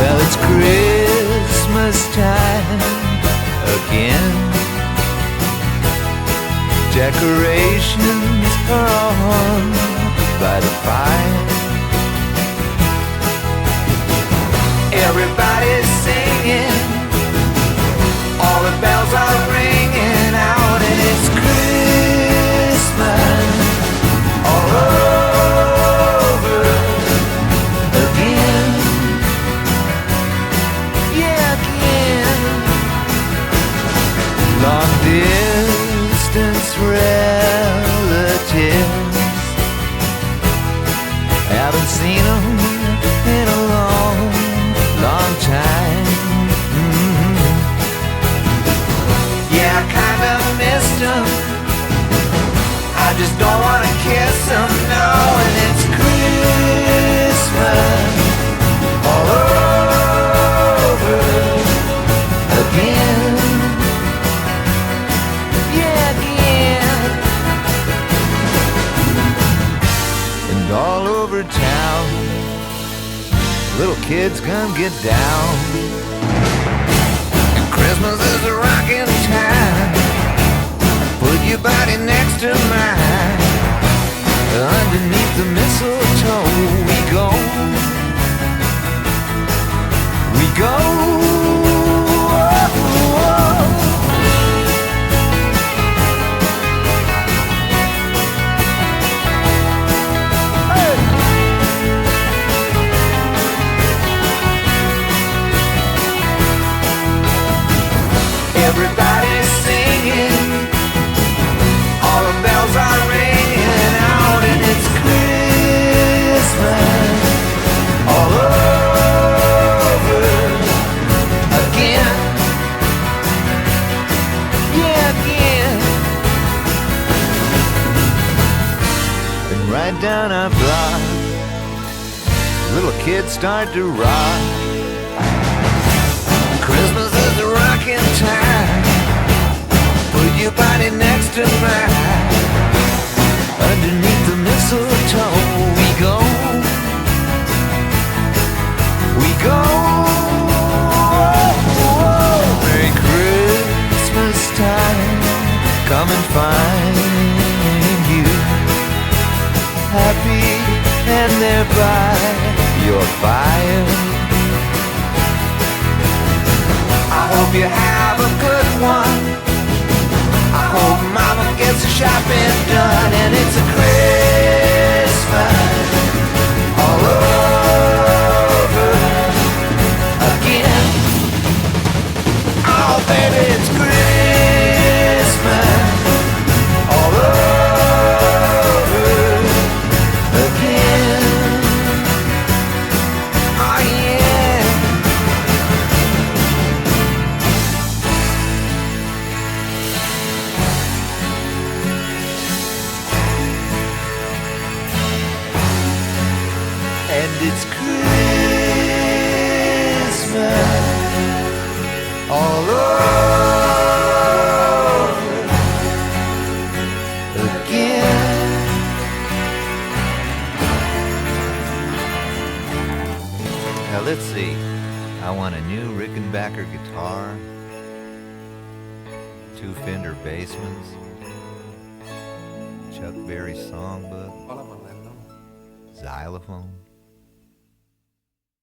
Well, it's Christmas time again. Decorations are all hung by the fire. Everybody's singing, all the bells are ringing out, and it's Christmas all over again. Yeah, again. Long distance relatives, haven't seen them in a long time. Yeah, I kinda missed them. I just don't wanna kiss them, no. And it's Christmas all over again. Yeah, again. And all over town, little kids gonna get down. And Christmas is a rockin' time. Put your body next to mine. Underneath the mistletoe we go. We go. Everybody's singing, all the bells are ringing out, and it's Christmas all over again. Yeah, again. And right down our block, little kids start to rock. Christmas is a rockin' time. Put your body next to mine. Underneath the mistletoe we go. We go. Merry Christmas time. Come and find you happy and there by your fire. I hope you have a good one. I hope mama gets the shopping done, and it's a Christmas all over again. Oh baby, it's Christmas all over again. Oh yeah. And it's Christmas all over again. Now let's see. I want a new Rickenbacker guitar, 2 Fender Bassmans, Chuck Berry songbook, xylophone,